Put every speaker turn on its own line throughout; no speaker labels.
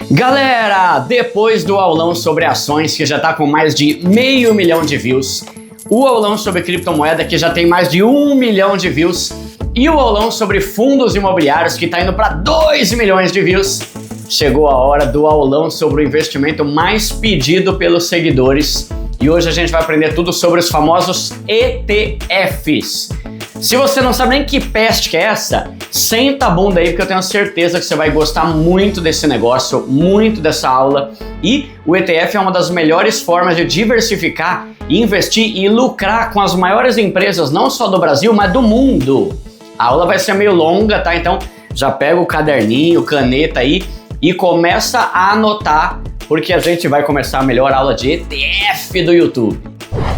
Galera, depois do aulão sobre ações que já tá com mais de 500 mil de views, o aulão sobre criptomoeda que já tem mais de 1 milhão de views e o aulão sobre fundos imobiliários que tá indo para 2 milhões de views, chegou a hora do aulão sobre o investimento mais pedido pelos seguidores e hoje a gente vai aprender tudo sobre os famosos ETFs. Se você não sabe nem que peste que é essa, senta a bunda aí porque eu tenho certeza que você vai gostar muito desse negócio, muito dessa aula. E o ETF é uma das melhores formas de diversificar, investir e lucrar com as maiores empresas, não só do Brasil, mas do mundo. A aula vai ser meio longa, tá? Então já pega o caderninho, caneta aí e começa a anotar, porque a gente vai começar a melhor aula de ETF do YouTube.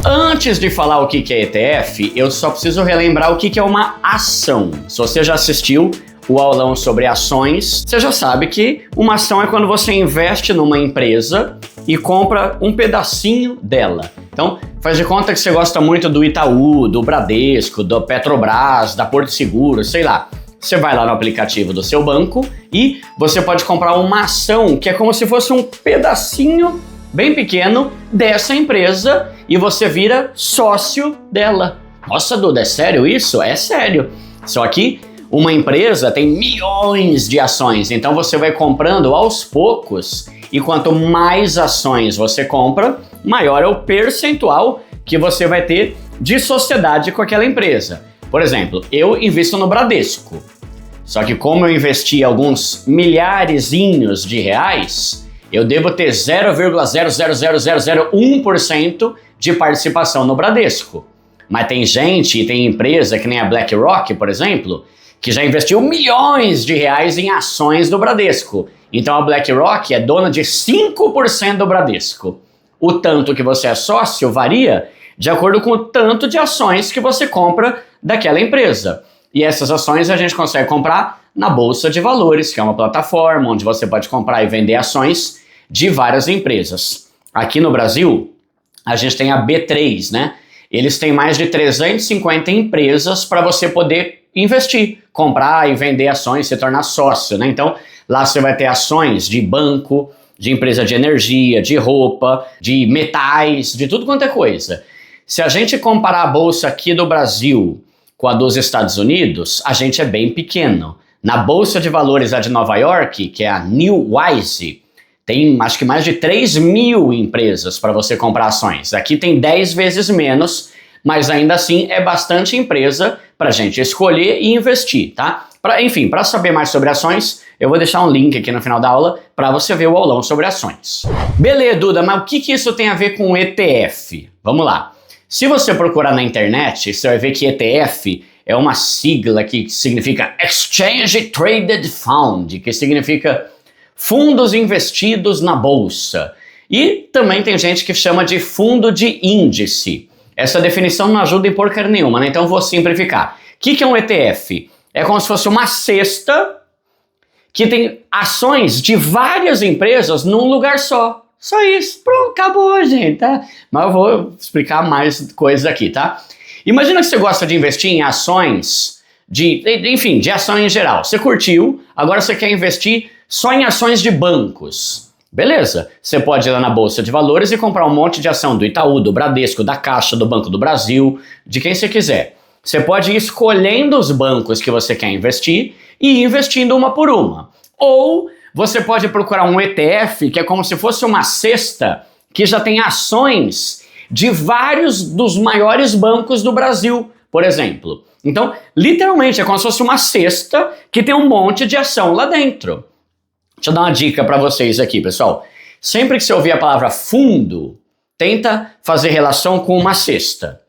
Antes de falar o que é ETF, eu só preciso relembrar o que é uma ação. Se você já assistiu o aulão sobre ações, você já sabe que uma ação é quando você investe numa empresa e compra um pedacinho dela. Então, faz de conta que você gosta muito do Itaú, do Bradesco, do Petrobras, da Porto Seguro, sei lá. Você vai lá no aplicativo do seu banco e você pode comprar uma ação que é como se fosse um pedacinho bem pequeno dessa empresa e você vira sócio dela. Nossa, Duda, é sério isso? É sério. Só que uma empresa tem milhões de ações, então você vai comprando aos poucos e quanto mais ações você compra, maior é o percentual que você vai ter de sociedade com aquela empresa. Por exemplo, eu invisto no Bradesco, só que como eu investi alguns milharezinhos de reais, eu devo ter 0,00001% de participação no Bradesco. Mas tem gente e tem empresa, que nem a BlackRock, por exemplo, que já investiu milhões de reais em ações do Bradesco. Então a BlackRock é dona de 5% do Bradesco. O tanto que você é sócio varia de acordo com o tanto de ações que você compra daquela empresa. E essas ações a gente consegue comprar na Bolsa de Valores, que é uma plataforma onde você pode comprar e vender ações de várias empresas. Aqui no Brasil, a gente tem a B3, né? Eles têm mais de 350 empresas para você poder investir, comprar e vender ações, se tornar sócio, né? Então, lá você vai ter ações de banco, de empresa de energia, de roupa, de metais, de tudo quanto é coisa. Se a gente comparar a bolsa aqui do Brasil com a dos Estados Unidos, a gente é bem pequeno. Na Bolsa de Valores de Nova York, que é a New Wise, tem acho que mais de 3 mil empresas para você comprar ações. Aqui tem 10 vezes menos, mas ainda assim é bastante empresa para a gente escolher e investir, tá? Enfim, para saber mais sobre ações, eu vou deixar um link aqui no final da aula para você ver o aulão sobre ações. Beleza, Duda, mas o que isso tem a ver com ETF? Vamos lá. Se você procurar na internet, você vai ver que ETF é uma sigla que significa Exchange Traded Fund, que significa fundos investidos na bolsa. E também tem gente que chama de fundo de índice. Essa definição não ajuda em porcaria nenhuma, né? Então eu vou simplificar. O que é um ETF? É como se fosse uma cesta que tem ações de várias empresas num lugar só. Só isso. Pronto, acabou, gente, tá? Mas eu vou explicar mais coisas aqui, tá? Imagina que você gosta de investir em ações, de ações em geral. Você curtiu, agora você quer investir só em ações de bancos. Beleza, você pode ir lá na Bolsa de Valores e comprar um monte de ação do Itaú, do Bradesco, da Caixa, do Banco do Brasil, de quem você quiser. Você pode ir escolhendo os bancos que você quer investir e ir investindo uma por uma. Ou você pode procurar um ETF, que é como se fosse uma cesta que já tem ações de vários dos maiores bancos do Brasil, por exemplo. Então, literalmente, é como se fosse uma cesta que tem um monte de ação lá dentro. Deixa eu dar uma dica para vocês aqui, pessoal. Sempre que você ouvir a palavra fundo, tenta fazer relação com uma cesta.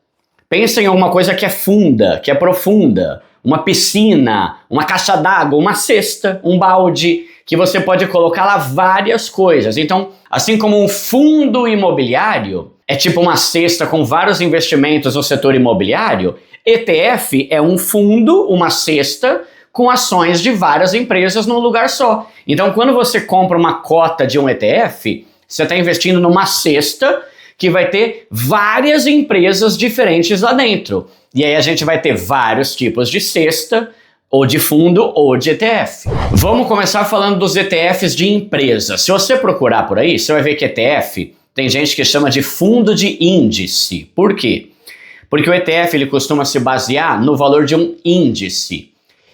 Pensa em alguma coisa que é funda, que é profunda. Uma piscina, uma caixa d'água, uma cesta, um balde, que você pode colocar lá várias coisas. Então, assim como um fundo imobiliário é tipo uma cesta com vários investimentos no setor imobiliário, ETF é um fundo, uma cesta, com ações de várias empresas num lugar só. Então, quando você compra uma cota de um ETF, você está investindo numa cesta que vai ter várias empresas diferentes lá dentro. E aí a gente vai ter vários tipos de cesta, ou de fundo ou de ETF. Vamos começar falando dos ETFs de empresa. Se você procurar por aí, você vai ver que ETF tem gente que chama de fundo de índice. Por quê? Porque o ETF ele costuma se basear no valor de um índice.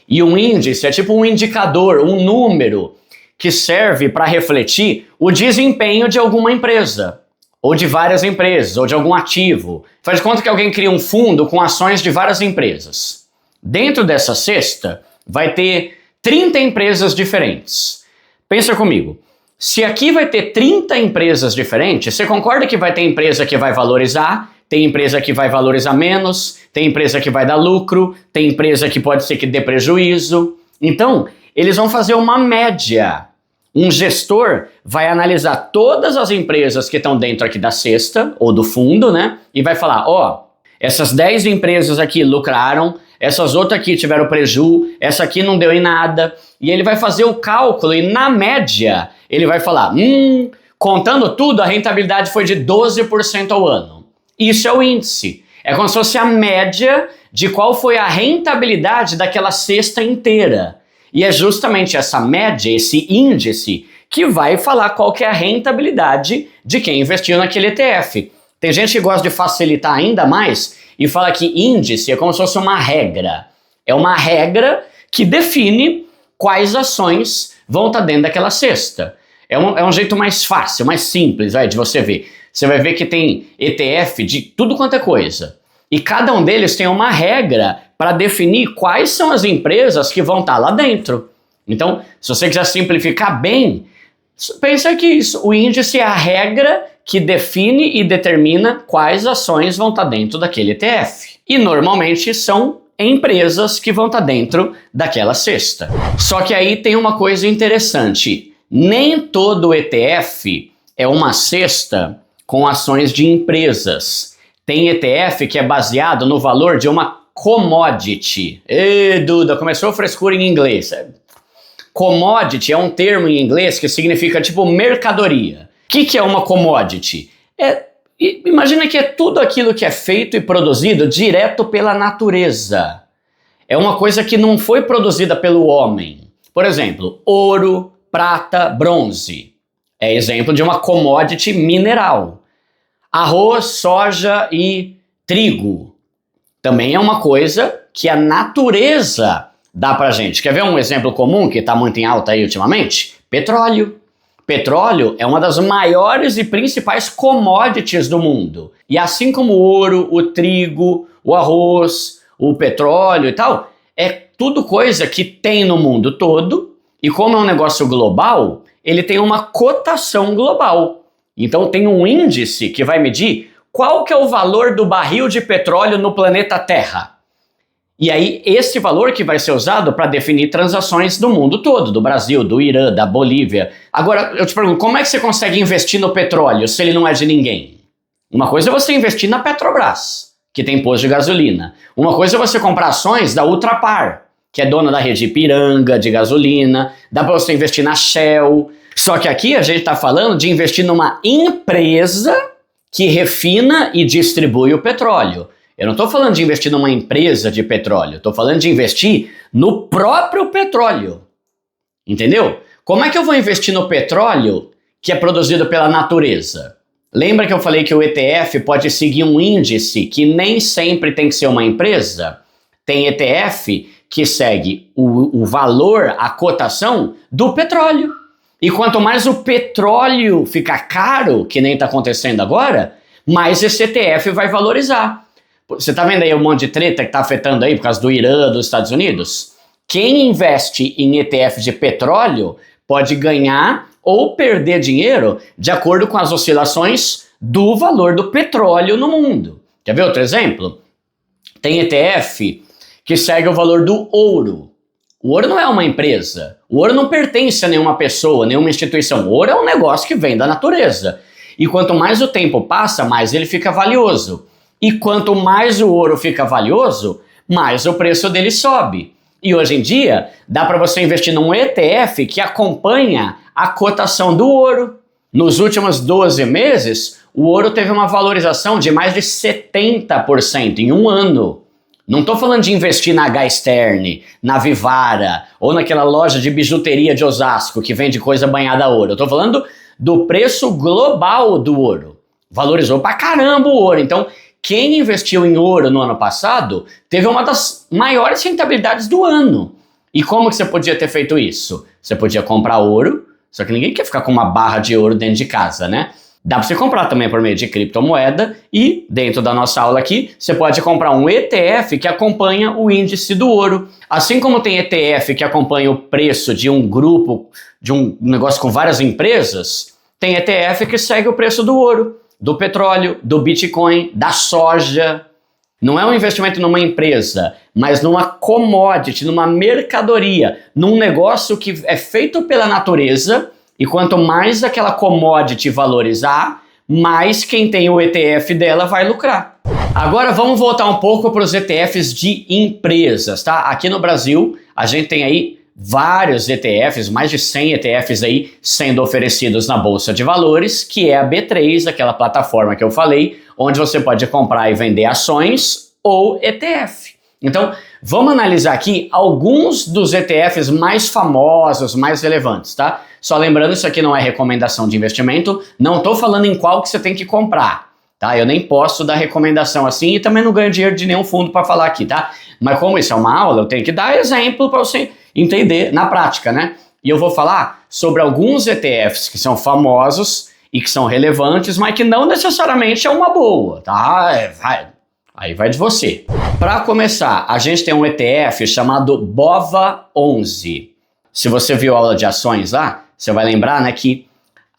E um índice é tipo um indicador, um número que serve para refletir o desempenho de alguma empresa, ou de várias empresas, ou de algum ativo. Faz de conta que alguém cria um fundo com ações de várias empresas. Dentro dessa cesta vai ter 30 empresas diferentes. Pensa comigo, se aqui vai ter 30 empresas diferentes, você concorda que vai ter empresa que vai valorizar, tem empresa que vai valorizar menos, tem empresa que vai dar lucro, tem empresa que pode ser que dê prejuízo. Então, eles vão fazer uma média. Um gestor vai analisar todas as empresas que estão dentro aqui da cesta, ou do fundo, né? E vai falar, ó, essas 10 empresas aqui lucraram, essas outras aqui tiveram prejuízo, essa aqui não deu em nada. E ele vai fazer o cálculo e na média ele vai falar, contando tudo, a rentabilidade foi de 12% ao ano. Isso é o índice. É como se fosse a média de qual foi a rentabilidade daquela cesta inteira. E é justamente essa média, esse índice, que vai falar qual que é a rentabilidade de quem investiu naquele ETF. Tem gente que gosta de facilitar ainda mais e fala que índice é como se fosse uma regra. É uma regra que define quais ações vão estar dentro daquela cesta. É um jeito mais fácil, mais simples de você ver. Você vai ver que tem ETF de tudo quanto é coisa. E cada um deles tem uma regra para definir quais são as empresas que vão estar lá dentro. Então, se você quiser simplificar bem, pensa que isso, o índice é a regra que define e determina quais ações vão estar dentro daquele ETF. E normalmente são empresas que vão estar dentro daquela cesta. Só que aí tem uma coisa interessante. Nem todo ETF é uma cesta com ações de empresas. Tem ETF que é baseado no valor de uma commodity. Ê, Duda, começou a frescura em inglês. Commodity é um termo em inglês que significa tipo mercadoria. O que é uma commodity? Imagina que é tudo aquilo que é feito e produzido direto pela natureza. É uma coisa que não foi produzida pelo homem. Por exemplo, ouro, prata, bronze. É exemplo de uma commodity mineral. Arroz, soja e trigo. Também é uma coisa que a natureza dá pra gente. Quer ver um exemplo comum que está muito em alta aí ultimamente? Petróleo. Petróleo é uma das maiores e principais commodities do mundo. E assim como o ouro, o trigo, o arroz, o petróleo e tal, é tudo coisa que tem no mundo todo. E como é um negócio global, ele tem uma cotação global. Então tem um índice que vai medir qual que é o valor do barril de petróleo no planeta Terra. E aí esse valor que vai ser usado para definir transações do mundo todo, do Brasil, do Irã, da Bolívia. Agora eu te pergunto, como é que você consegue investir no petróleo se ele não é de ninguém? Uma coisa é você investir na Petrobras, que tem posto de gasolina. Uma coisa é você comprar ações da Ultrapar, que é dona da rede Ipiranga de gasolina. Dá para você investir na Shell. Só que aqui a gente está falando de investir numa empresa que refina e distribui o petróleo. Eu não estou falando de investir numa empresa de petróleo, estou falando de investir no próprio petróleo. Entendeu? Como é que eu vou investir no petróleo que é produzido pela natureza? Lembra que eu falei que o ETF pode seguir um índice que nem sempre tem que ser uma empresa? Tem ETF que segue o valor, a cotação do petróleo. E quanto mais o petróleo ficar caro, que nem está acontecendo agora, mais esse ETF vai valorizar. Você está vendo aí um monte de treta que está afetando aí por causa do Irã, dos Estados Unidos? Quem investe em ETF de petróleo pode ganhar ou perder dinheiro de acordo com as oscilações do valor do petróleo no mundo. Quer ver outro exemplo? Tem ETF que segue o valor do ouro. O ouro não é uma empresa. O ouro não pertence a nenhuma pessoa, nenhuma instituição. O ouro é um negócio que vem da natureza. E quanto mais o tempo passa, mais ele fica valioso. E quanto mais o ouro fica valioso, mais o preço dele sobe. E hoje em dia, dá para você investir num ETF que acompanha a cotação do ouro. Nos últimos 12 meses, o ouro teve uma valorização de mais de 70% em um ano. Não estou falando de investir na H Stern, na Vivara ou naquela loja de bijuteria de Osasco que vende coisa banhada a ouro. Eu estou falando do preço global do ouro. Valorizou pra caramba o ouro. Então, quem investiu em ouro no ano passado teve uma das maiores rentabilidades do ano. E como que você podia ter feito isso? Você podia comprar ouro, só que ninguém quer ficar com uma barra de ouro dentro de casa, né? Dá para você comprar também por meio de criptomoeda e, dentro da nossa aula aqui, você pode comprar um ETF que acompanha o índice do ouro. Assim como tem ETF que acompanha o preço de um grupo, de um negócio com várias empresas, tem ETF que segue o preço do ouro, do petróleo, do Bitcoin, da soja. Não é um investimento numa empresa, mas numa commodity, numa mercadoria, num negócio que é feito pela natureza. E quanto mais aquela commodity valorizar, mais quem tem o ETF dela vai lucrar. Agora vamos voltar um pouco para os ETFs de empresas, tá? Aqui no Brasil, a gente tem aí vários ETFs, mais de 100 ETFs aí sendo oferecidos na Bolsa de Valores, que é a B3, aquela plataforma que eu falei, onde você pode comprar e vender ações ou ETF. Então, vamos analisar aqui alguns dos ETFs mais famosos, mais relevantes, tá? Só lembrando, isso aqui não é recomendação de investimento, não estou falando em qual que você tem que comprar, tá? Eu nem posso dar recomendação assim e também não ganho dinheiro de nenhum fundo para falar aqui, tá? Mas como isso é uma aula, eu tenho que dar exemplo para você entender na prática, né? E eu vou falar sobre alguns ETFs que são famosos e que são relevantes, mas que não necessariamente é uma boa, tá? Aí vai de você. Para começar, a gente tem um ETF chamado BOVA11. Se você viu a aula de ações lá, você vai lembrar, né, que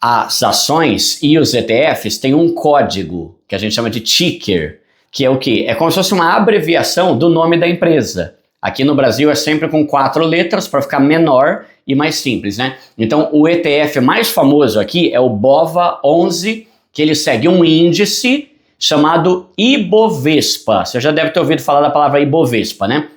as ações e os ETFs têm um código que a gente chama de ticker, que é o quê? É como se fosse uma abreviação do nome da empresa. Aqui no Brasil é sempre com 4 letras para ficar menor e mais simples, né? Então o ETF mais famoso aqui é o BOVA11, que ele segue um índice chamado Ibovespa. Você já deve ter ouvido falar da palavra Ibovespa, né?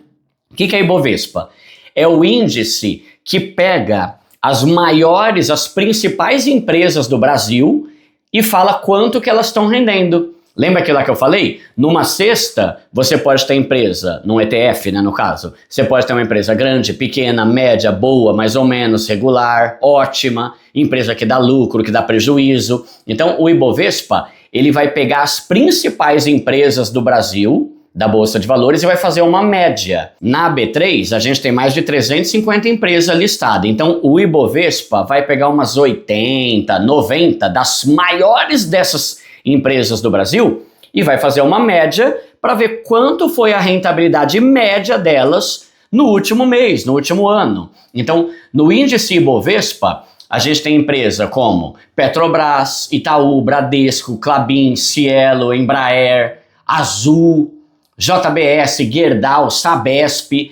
O que é Ibovespa? É o índice que pega as principais empresas do Brasil e fala quanto que elas estão rendendo. Lembra aquilo lá que eu falei? Numa cesta, você pode ter empresa, num ETF, né, no caso. Você pode ter uma empresa grande, pequena, média, boa, mais ou menos, regular, ótima, empresa que dá lucro, que dá prejuízo. Então, o Ibovespa, ele vai pegar as principais empresas do Brasil, da Bolsa de Valores, e vai fazer uma média. Na B3, a gente tem mais de 350 empresas listadas. Então, o Ibovespa vai pegar umas 80, 90 das maiores dessas empresas do Brasil e vai fazer uma média para ver quanto foi a rentabilidade média delas no último mês, no último ano. Então, no índice Ibovespa, a gente tem empresa como Petrobras, Itaú, Bradesco, Klabin, Cielo, Embraer, Azul, JBS, Gerdau, Sabesp,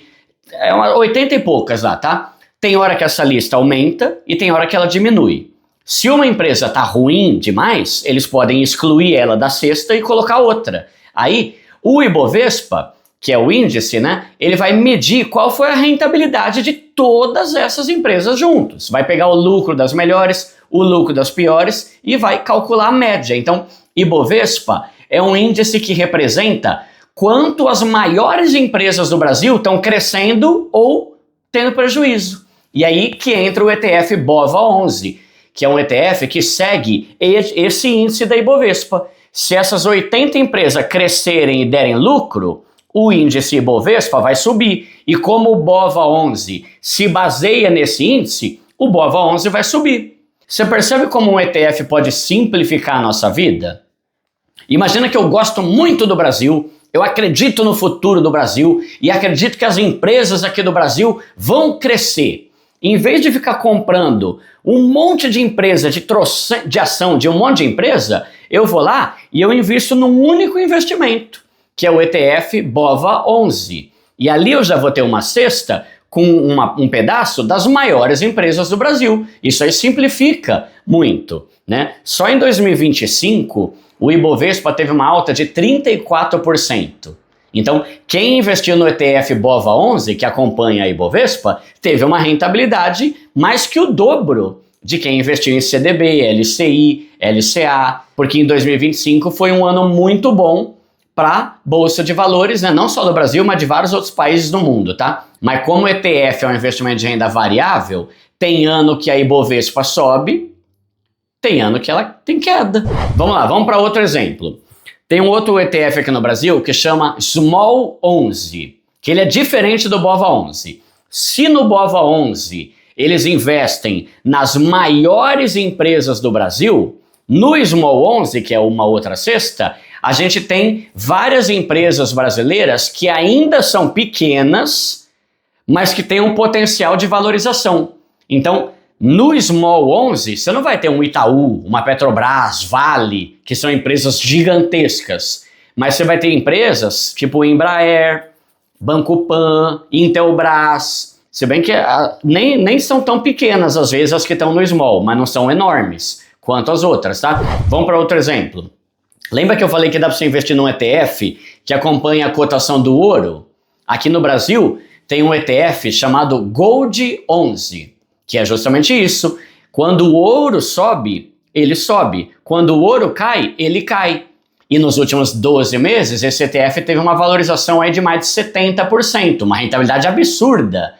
80 e poucas lá, tá? Tem hora que essa lista aumenta e tem hora que ela diminui. Se uma empresa tá ruim demais, eles podem excluir ela da cesta e colocar outra. Aí, o Ibovespa, que é o índice, né? Ele vai medir qual foi a rentabilidade de todas essas empresas juntos. Vai pegar o lucro das melhores, o lucro das piores e vai calcular a média. Então, Ibovespa é um índice que representa quanto as maiores empresas do Brasil estão crescendo ou tendo prejuízo. E aí que entra o ETF BOVA11, que é um ETF que segue esse índice da Ibovespa. Se essas 80 empresas crescerem e derem lucro, o índice Ibovespa vai subir. E como o BOVA11 se baseia nesse índice, o BOVA11 vai subir. Você percebe como um ETF pode simplificar a nossa vida? Imagina que eu gosto muito do Brasil, eu acredito no futuro do Brasil e acredito que as empresas aqui do Brasil vão crescer. Em vez de ficar comprando um monte de empresa, de ação de um monte de empresa, eu vou lá e eu invisto num único investimento, que é o ETF BOVA11. E ali eu já vou ter uma cesta com um pedaço das maiores empresas do Brasil. Isso aí simplifica muito, né? Só em 2025, o Ibovespa teve uma alta de 34%. Então, quem investiu no ETF BOVA11, que acompanha a Ibovespa, teve uma rentabilidade mais que o dobro de quem investiu em CDB, LCI, LCA, porque em 2025 foi um ano muito bom para bolsa de valores, né? Não só do Brasil, mas de vários outros países do mundo, tá? Mas como o ETF é um investimento de renda variável, tem ano que a Ibovespa sobe, tem ano que ela tem queda. Vamos lá, vamos para outro exemplo. Tem um outro ETF aqui no Brasil que chama Small 11, que ele é diferente do Bova 11. Se no Bova 11 eles investem nas maiores empresas do Brasil, no Small 11, que é uma outra cesta, a gente tem várias empresas brasileiras que ainda são pequenas, mas que têm um potencial de valorização. Então, no Small 11, você não vai ter um Itaú, uma Petrobras, Vale, que são empresas gigantescas, mas você vai ter empresas tipo Embraer, Banco Pan, Intelbras, se bem que nem são tão pequenas às vezes as que estão no Small, mas não são enormes quanto as outras, tá? Vamos para outro exemplo. Lembra que eu falei que dá para você investir num ETF que acompanha a cotação do ouro? Aqui no Brasil tem um ETF chamado Gold 11, que é justamente isso. Quando o ouro sobe, ele sobe. Quando o ouro cai, ele cai. E nos últimos 12 meses, esse ETF teve uma valorização aí de mais de 70%, uma rentabilidade absurda.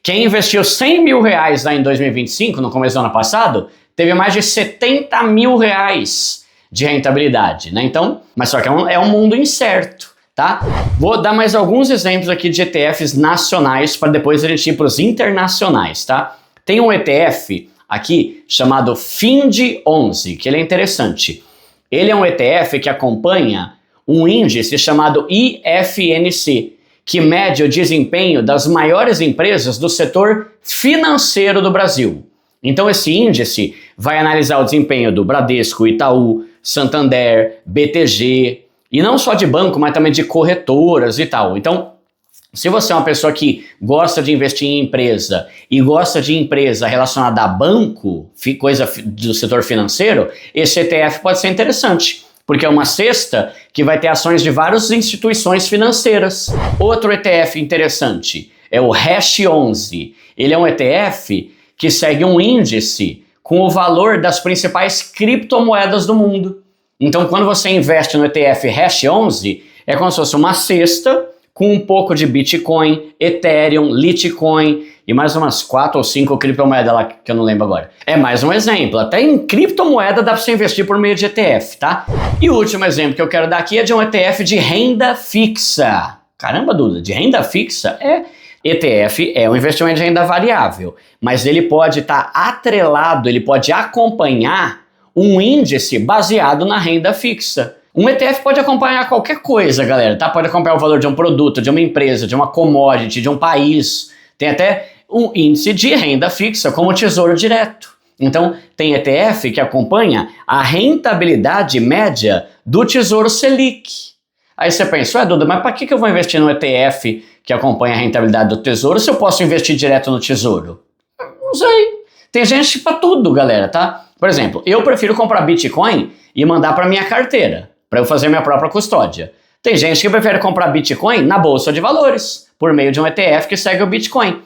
Quem investiu 100 mil reais lá em 2025, no começo do ano passado, teve mais de 70 mil reais de rentabilidade, né? Então, mas só que é um mundo incerto, tá? Vou dar mais alguns exemplos aqui de ETFs nacionais para depois a gente ir para os internacionais, tá? Tem um ETF aqui chamado FIND11, que ele é interessante. Ele é um ETF que acompanha um índice chamado IFNC, que mede o desempenho das maiores empresas do setor financeiro do Brasil. Então esse índice vai analisar o desempenho do Bradesco, Itaú, Santander, BTG, e não só de banco, mas também de corretoras e tal. Então, se você é uma pessoa que gosta de investir em empresa e gosta de empresa relacionada a banco, coisa do setor financeiro, esse ETF pode ser interessante, porque é uma cesta que vai ter ações de várias instituições financeiras. Outro ETF interessante é o Hash 11. Ele é um ETF que segue um índice com o valor das principais criptomoedas do mundo. Então, quando você investe no ETF Hash 11, é como se fosse uma cesta com um pouco de Bitcoin, Ethereum, Litecoin e mais umas 4 ou 5 criptomoedas lá que eu não lembro agora. É mais um exemplo. Até em criptomoeda dá para você investir por meio de ETF, tá? E o último exemplo que eu quero dar aqui é de um ETF de renda fixa. Caramba, Duda, de renda fixa? ETF é um investimento de renda variável, mas ele pode estar atrelado, ele pode acompanhar um índice baseado na renda fixa. Um ETF pode acompanhar qualquer coisa, galera, tá? Pode acompanhar o valor de um produto, de uma empresa, de uma commodity, de um país. Tem até um índice de renda fixa, como o Tesouro Direto. Então, tem ETF que acompanha a rentabilidade média do Tesouro Selic. Aí você pensa, Duda, mas para que eu vou investir no ETF que acompanha a rentabilidade do Tesouro se eu posso investir direto no Tesouro? Não sei. Tem gente para tudo, galera, tá? Por exemplo, eu prefiro comprar Bitcoin e mandar para minha carteira, para eu fazer minha própria custódia. Tem gente que prefere comprar Bitcoin na bolsa de valores, por meio de um ETF que segue o Bitcoin.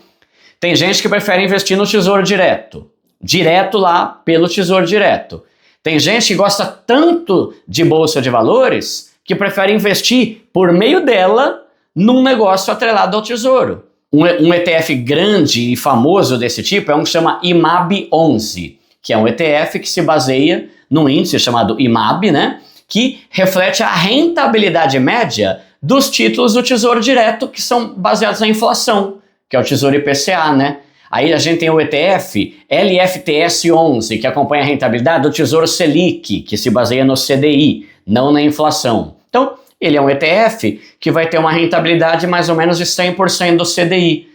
Tem gente que prefere investir no Tesouro Direto, direto lá pelo Tesouro Direto. Tem gente que gosta tanto de bolsa de valores que prefere investir por meio dela num negócio atrelado ao Tesouro. Um ETF grande e famoso desse tipo é um que chama IMAB 11, que é um ETF que se baseia num índice chamado IMAB, né? Que reflete a rentabilidade média dos títulos do Tesouro Direto que são baseados na inflação, que é o Tesouro IPCA, né? Aí a gente tem o ETF LFTS 11, que acompanha a rentabilidade do Tesouro Selic, que se baseia no CDI, não na inflação. Então, ele é um ETF que vai ter uma rentabilidade mais ou menos de 100% do CDI.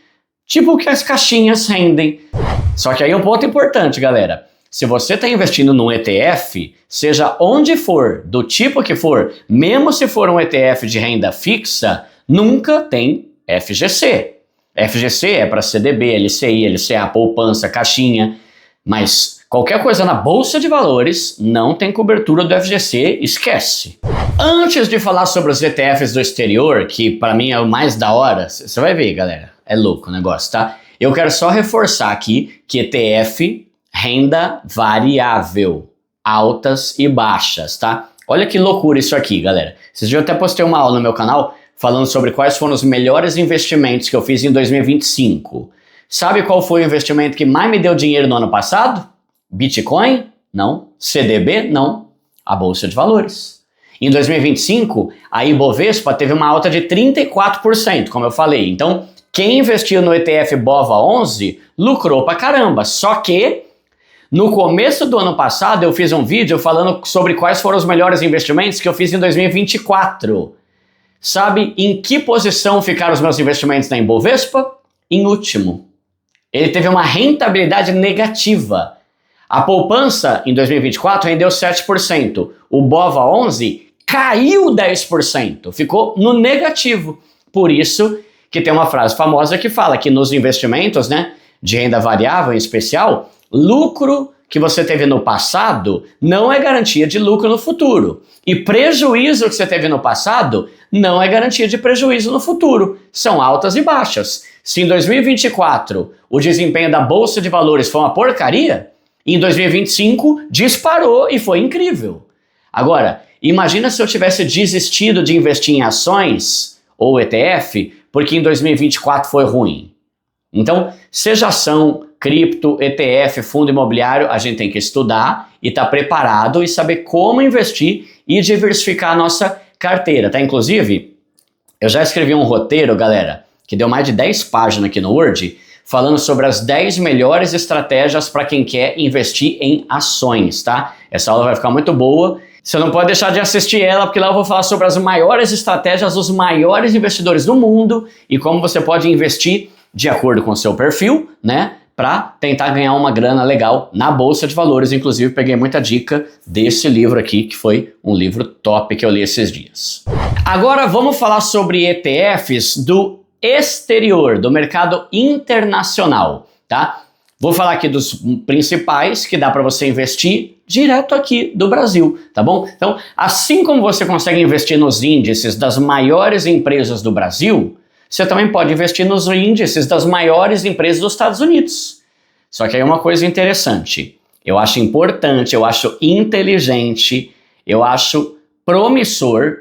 Tipo o que as caixinhas rendem. Só que aí um ponto importante, galera. Se você está investindo num ETF, seja onde for, do tipo que for, mesmo se for um ETF de renda fixa, nunca tem FGC. FGC é para CDB, LCI, LCA, poupança, caixinha, mas qualquer coisa na bolsa de valores não tem cobertura do FGC, esquece. Antes de falar sobre os ETFs do exterior, que para mim é o mais da hora, você vai ver, galera, é louco o negócio, tá? Eu quero só reforçar aqui que ETF renda variável, altas e baixas, tá? Olha que loucura isso aqui, galera. Esses dias eu até postei uma aula no meu canal falando sobre quais foram os melhores investimentos que eu fiz em 2025. Sabe qual foi o investimento que mais me deu dinheiro no ano passado? Bitcoin? Não. CDB? Não. A Bolsa de Valores. Em 2025, a Ibovespa teve uma alta de 34%, como eu falei. Então, quem investiu no ETF BOVA11 lucrou pra caramba. Só que, no começo do ano passado, eu fiz um vídeo falando sobre quais foram os melhores investimentos que eu fiz em 2024. Sabe em que posição ficaram os meus investimentos na Ibovespa? Em último. Ele teve uma rentabilidade negativa. A poupança em 2024 rendeu 7%. O BOVA11 caiu 10%. Ficou no negativo. Por isso que tem uma frase famosa que fala que nos investimentos, né, de renda variável em especial, lucro que você teve no passado não é garantia de lucro no futuro. E prejuízo que você teve no passado não é garantia de prejuízo no futuro. São altas e baixas. Se em 2024 o desempenho da Bolsa de Valores foi uma porcaria, em 2025 disparou e foi incrível. Agora, imagina se eu tivesse desistido de investir em ações ou ETF porque em 2024 foi ruim. Então, seja ação, cripto, ETF, fundo imobiliário, a gente tem que estudar e estar preparado e saber como investir e diversificar a nossa carteira, tá? Inclusive, eu já escrevi um roteiro, galera, que deu mais de 10 páginas aqui no Word, falando sobre as 10 melhores estratégias para quem quer investir em ações, tá? Essa aula vai ficar muito boa. Você não pode deixar de assistir ela, porque lá eu vou falar sobre as maiores estratégias dos maiores investidores do mundo e como você pode investir de acordo com o seu perfil, né? Para tentar ganhar uma grana legal na Bolsa de Valores. Inclusive, peguei muita dica desse livro aqui, que foi um livro top que eu li esses dias. Agora vamos falar sobre ETFs do exterior, do mercado internacional, tá? Vou falar aqui dos principais que dá para você investir direto aqui do Brasil, tá bom? Então, assim como você consegue investir nos índices das maiores empresas do Brasil, você também pode investir nos índices das maiores empresas dos Estados Unidos. Só que aí uma coisa interessante, eu acho importante, eu acho inteligente, eu acho promissor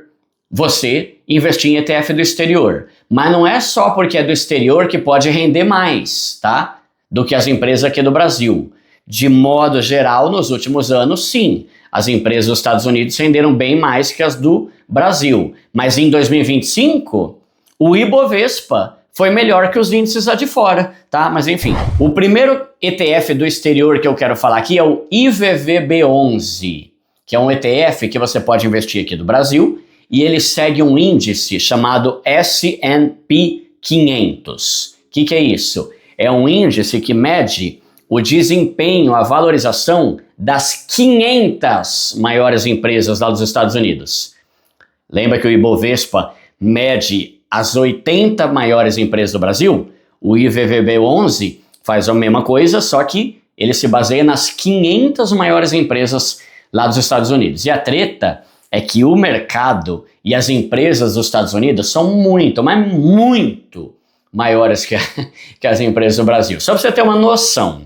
você investir em ETF do exterior. Mas não é só porque é do exterior que pode render mais, tá? Do que as empresas aqui do Brasil. De modo geral, nos últimos anos, sim, as empresas dos Estados Unidos renderam bem mais que as do Brasil. Mas em 2025, o Ibovespa foi melhor que os índices lá de fora, tá? Mas enfim, o primeiro ETF do exterior que eu quero falar aqui é o IVVB11, que é um ETF que você pode investir aqui do Brasil, e ele segue um índice chamado S&P 500. O que é isso? É um índice que mede o desempenho, a valorização das 500 maiores empresas lá dos Estados Unidos. Lembra que o Ibovespa mede as 80 maiores empresas do Brasil? O IVVB11 faz a mesma coisa, só que ele se baseia nas 500 maiores empresas lá dos Estados Unidos. E a treta é que o mercado e as empresas dos Estados Unidos são muito, mas muito maiores que as empresas do Brasil. Só para você ter uma noção,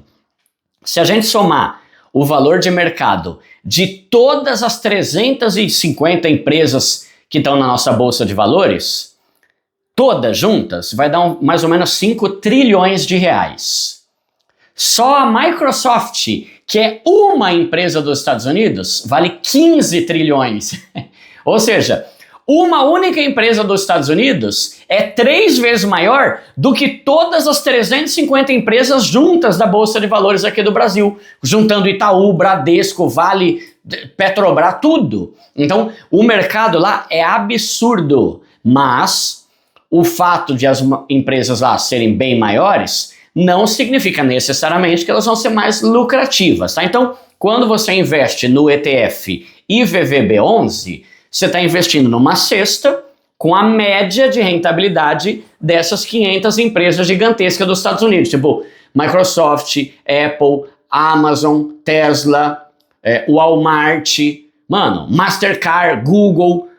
se a gente somar o valor de mercado de todas as 350 empresas que estão na nossa Bolsa de Valores, todas juntas, vai dar mais ou menos 5 trilhões de reais. Só a Microsoft, que é uma empresa dos Estados Unidos, vale 15 trilhões. Ou seja, uma única empresa dos Estados Unidos é 3 vezes maior do que todas as 350 empresas juntas da Bolsa de Valores aqui do Brasil, juntando Itaú, Bradesco, Vale, Petrobras, tudo. Então, o mercado lá é absurdo, mas o fato de as empresas lá serem bem maiores não significa necessariamente que elas vão ser mais lucrativas, tá? Então, quando você investe no ETF IVVB11, você está investindo numa cesta com a média de rentabilidade dessas 500 empresas gigantescas dos Estados Unidos, tipo Microsoft, Apple, Amazon, Tesla, Walmart, Mastercard, Google,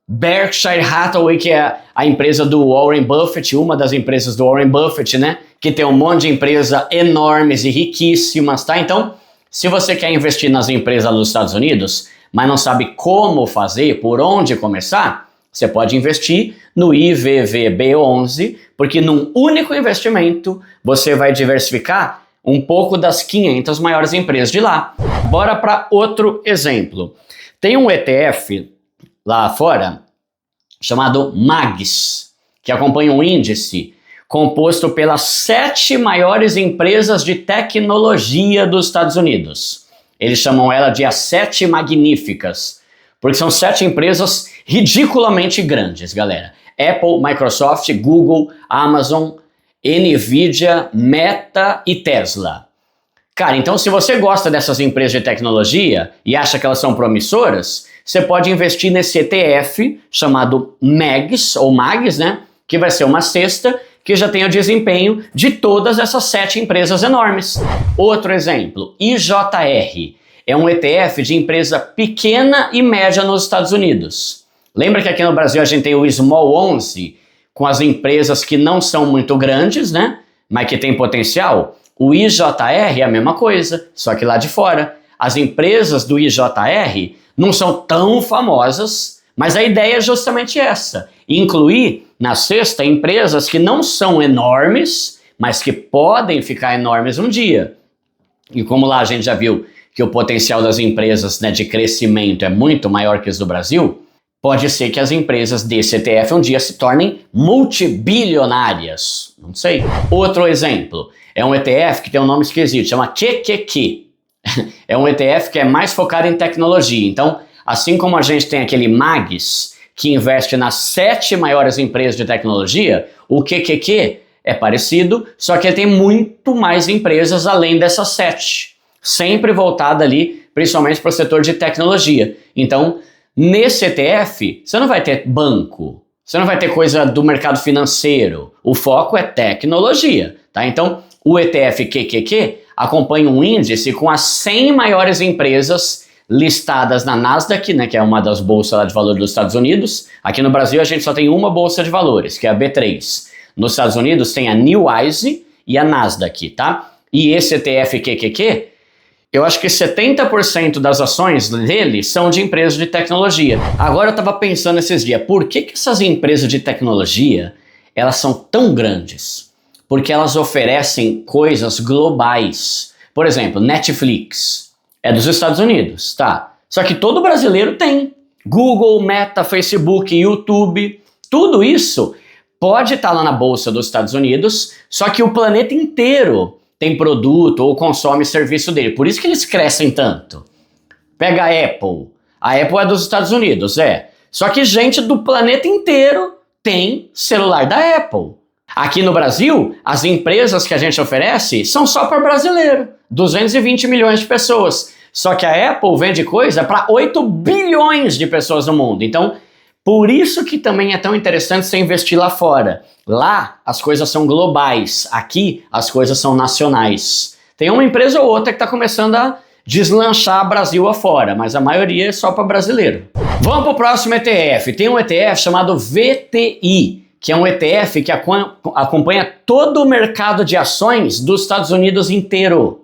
Berkshire Hathaway, que é a empresa do Warren Buffett, uma das empresas do Warren Buffett, né? Que tem um monte de empresas enormes e riquíssimas, tá? Então, se você quer investir nas empresas dos Estados Unidos, mas não sabe como fazer, por onde começar, você pode investir no IVVB11, porque num único investimento você vai diversificar um pouco das 500 maiores empresas de lá. Bora para outro exemplo. Tem um ETF lá fora chamado MAGS, que acompanha um índice composto pelas 7 maiores empresas de tecnologia dos Estados Unidos. Eles chamam ela de as 7 magníficas, porque são 7 empresas ridiculamente grandes, galera. Apple, Microsoft, Google, Amazon, Nvidia, Meta e Tesla. Cara, então se você gosta dessas empresas de tecnologia e acha que elas são promissoras, você pode investir nesse ETF chamado MAGS, ou MAGS, né? Que vai ser uma cesta que já tem o desempenho de todas essas 7 empresas enormes. Outro exemplo, IJR. É um ETF de empresa pequena e média nos Estados Unidos. Lembra que aqui no Brasil a gente tem o Small 11, com as empresas que não são muito grandes, né? Mas que tem potencial? O IJR é a mesma coisa, só que lá de fora. As empresas do IJR não são tão famosas, mas a ideia é justamente essa. Incluir na cesta empresas que não são enormes, mas que podem ficar enormes um dia. E como lá a gente já viu que o potencial das empresas, né, de crescimento é muito maior que os do Brasil, pode ser que as empresas desse ETF um dia se tornem multibilionárias. Não sei. Outro exemplo, é um ETF que tem um nome esquisito, chama QQQ. É um ETF que é mais focado em tecnologia. Então, assim como a gente tem aquele MAGS, que investe nas 7 maiores empresas de tecnologia, o QQQ é parecido, só que ele tem muito mais empresas além dessas 7. Sempre voltada ali, principalmente para o setor de tecnologia. Então, nesse ETF, você não vai ter banco, você não vai ter coisa do mercado financeiro. O foco é tecnologia, tá? Então, o ETF QQQ acompanha um índice com as 100 maiores empresas listadas na Nasdaq, né, que é uma das bolsas lá de valores dos Estados Unidos. Aqui no Brasil a gente só tem uma bolsa de valores, que é a B3. Nos Estados Unidos tem a New Wise e a Nasdaq, tá? E esse ETF QQQ, eu acho que 70% das ações dele são de empresas de tecnologia. Agora eu estava pensando esses dias, por que essas empresas de tecnologia, elas são tão grandes? Porque elas oferecem coisas globais. Por exemplo, Netflix é dos Estados Unidos, tá? Só que todo brasileiro tem. Google, Meta, Facebook, YouTube, tudo isso pode estar lá na bolsa dos Estados Unidos, só que o planeta inteiro tem produto ou consome serviço dele. Por isso que eles crescem tanto. Pega a Apple. A Apple é dos Estados Unidos, é. Só que gente do planeta inteiro tem celular da Apple. Aqui no Brasil, as empresas que a gente oferece são só para brasileiro. 220 milhões de pessoas. Só que a Apple vende coisa para 8 bilhões de pessoas no mundo. Então, por isso que também é tão interessante você investir lá fora. Lá, as coisas são globais. Aqui, as coisas são nacionais. Tem uma empresa ou outra que está começando a deslanchar Brasil afora, mas a maioria é só para brasileiro. Vamos para o próximo ETF. Tem um ETF chamado VTI, que é um ETF que acompanha todo o mercado de ações dos Estados Unidos inteiro.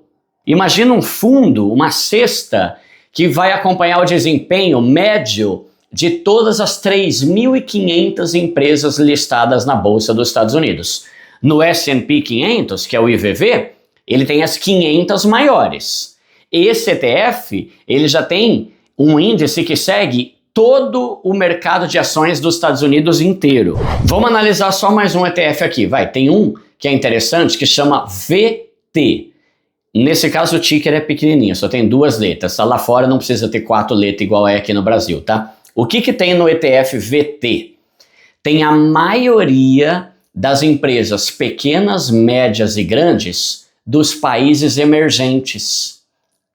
Imagina um fundo, uma cesta, que vai acompanhar o desempenho médio de todas as 3.500 empresas listadas na Bolsa dos Estados Unidos. No S&P 500, que é o IVV, ele tem as 500 maiores. Esse ETF, ele já tem um índice que segue todo o mercado de ações dos Estados Unidos inteiro. Vamos analisar só mais um ETF aqui, vai. Tem um que é interessante que chama VT. Nesse caso o ticker é pequenininho, só tem 2 letras. Lá fora não precisa ter 4 letras igual é aqui no Brasil, tá? O que tem no ETF VT? Tem a maioria das empresas pequenas, médias e grandes dos países emergentes.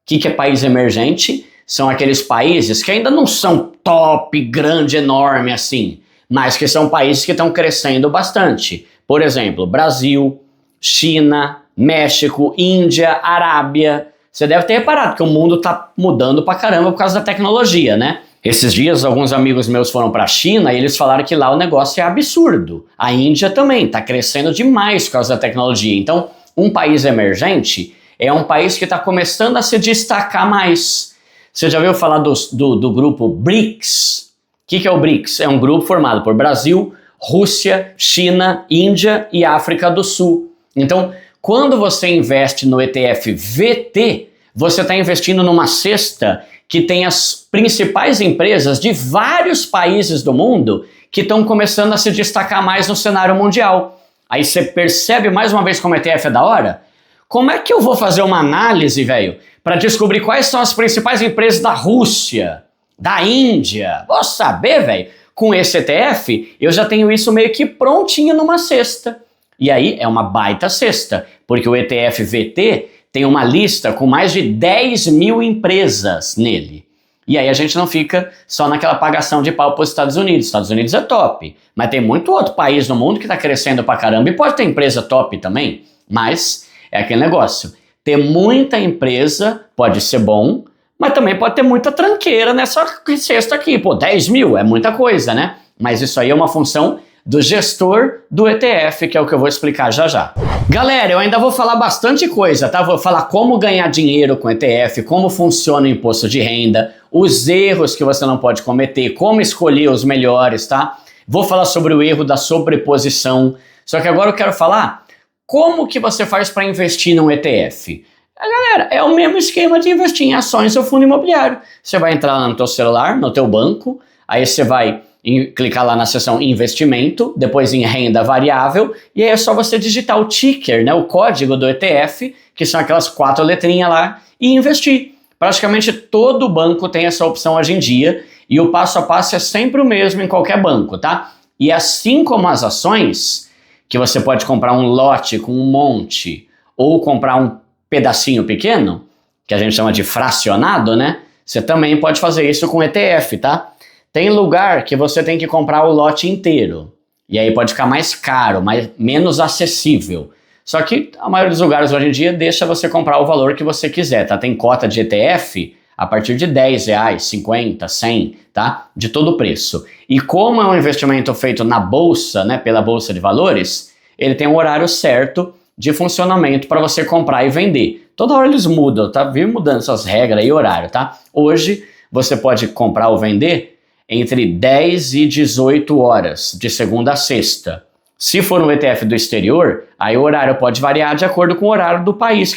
O que é país emergente? São aqueles países que ainda não são top, grande, enorme assim, mas que são países que estão crescendo bastante. Por exemplo, Brasil, China, México, Índia, Arábia. Você deve ter reparado que o mundo está mudando pra caramba por causa da tecnologia, né? Esses dias, alguns amigos meus foram para a China e eles falaram que lá o negócio é absurdo. A Índia também está crescendo demais por causa da tecnologia. Então, um país emergente é um país que está começando a se destacar mais. Você já ouviu falar do grupo BRICS? O que é o BRICS? É um grupo formado por Brasil, Rússia, China, Índia e África do Sul. Então, quando você investe no ETF VT, você está investindo numa cesta que tem as principais empresas de vários países do mundo que estão começando a se destacar mais no cenário mundial. Aí você percebe mais uma vez como o ETF é da hora? Como é que eu vou fazer uma análise, velho, para descobrir quais são as principais empresas da Rússia, da Índia? Vou saber, velho. Com esse ETF, eu já tenho isso meio que prontinho numa cesta. E aí é uma baita cesta, porque o ETF VT tem uma lista com mais de 10 mil empresas nele. E aí a gente não fica só naquela pagação de pau para os Estados Unidos. Estados Unidos é top, mas tem muito outro país no mundo que está crescendo pra caramba e pode ter empresa top também. Mas é aquele negócio, ter muita empresa pode ser bom, mas também pode ter muita tranqueira nessa cesta aqui. Pô, 10 mil é muita coisa, né? Mas isso aí é uma função do gestor do ETF, que é o que eu vou explicar já já. Galera, eu ainda vou falar bastante coisa, tá? Vou falar como ganhar dinheiro com ETF, como funciona o imposto de renda, os erros que você não pode cometer, como escolher os melhores, tá? Vou falar sobre o erro da sobreposição. Só que agora eu quero falar como que você faz para investir num ETF. Galera, é o mesmo esquema de investir em ações ou fundo imobiliário. Você vai entrar lá no teu celular, no teu banco, aí você vai clicar lá na seção investimento, depois em renda variável, e aí é só você digitar o ticker, né, o código do ETF, que são aquelas 4 letrinhas lá, e investir. Praticamente todo banco tem essa opção hoje em dia, e o passo a passo é sempre o mesmo em qualquer banco, tá? E assim como as ações, que você pode comprar um lote com um monte, ou comprar um pedacinho pequeno, que a gente chama de fracionado, né? Você também pode fazer isso com ETF, tá? Tem lugar que você tem que comprar o lote inteiro. E aí pode ficar mais caro, menos acessível. Só que a maioria dos lugares hoje em dia deixa você comprar o valor que você quiser, tá? Tem cota de ETF a partir de R$10, 50, 100, tá? De todo o preço. E como é um investimento feito na bolsa, né? Pela Bolsa de Valores, ele tem um horário certo de funcionamento para você comprar e vender. Toda hora eles mudam, tá? Vive mudando essas regras e horário, tá? Hoje você pode comprar ou vender entre 10 e 18 horas, de segunda a sexta. Se for um ETF do exterior, aí o horário pode variar de acordo com o horário do país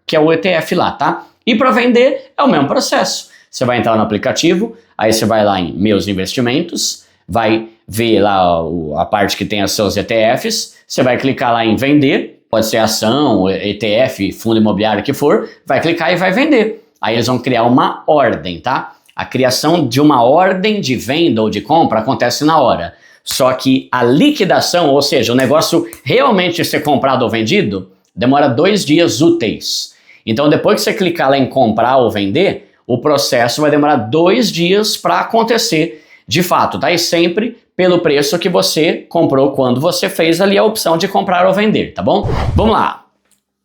que é o ETF lá, tá? E para vender é o mesmo processo. Você vai entrar no aplicativo, aí você vai lá em Meus Investimentos, vai ver lá a parte que tem os seus ETFs, você vai clicar lá em Vender, pode ser ação, ETF, fundo imobiliário, que for, vai clicar e vai vender. Aí eles vão criar uma ordem, tá? A criação de uma ordem de venda ou de compra acontece na hora. Só que a liquidação, ou seja, o negócio realmente ser comprado ou vendido, demora 2 dias úteis. Então depois que você clicar lá em comprar ou vender, o processo vai demorar 2 dias para acontecer de fato, tá? E sempre pelo preço que você comprou quando você fez ali a opção de comprar ou vender, tá bom? Vamos lá.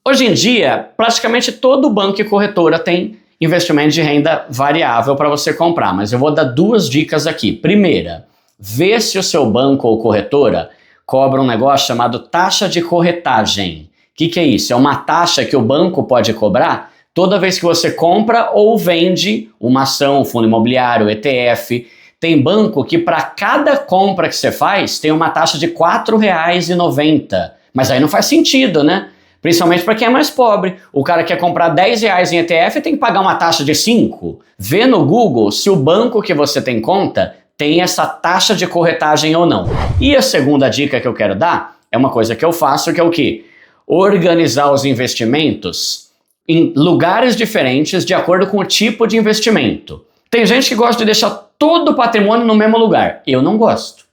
Hoje em dia, praticamente todo banco e corretora tem investimento de renda variável para você comprar, mas eu vou dar 2 dicas aqui. Primeira, vê se o seu banco ou corretora cobra um negócio chamado taxa de corretagem. O que é isso? É uma taxa que o banco pode cobrar toda vez que você compra ou vende uma ação, fundo imobiliário, ETF. Tem banco que para cada compra que você faz tem uma taxa de R$4,90. Mas aí não faz sentido, né? Principalmente para quem é mais pobre. O cara quer comprar R$10 em ETF e tem que pagar uma taxa de 5. Vê no Google se o banco que você tem conta tem essa taxa de corretagem ou não. E a segunda dica que eu quero dar é uma coisa que eu faço, que é o quê? Organizar os investimentos em lugares diferentes de acordo com o tipo de investimento. Tem gente que gosta de deixar todo o patrimônio no mesmo lugar. Eu não gosto.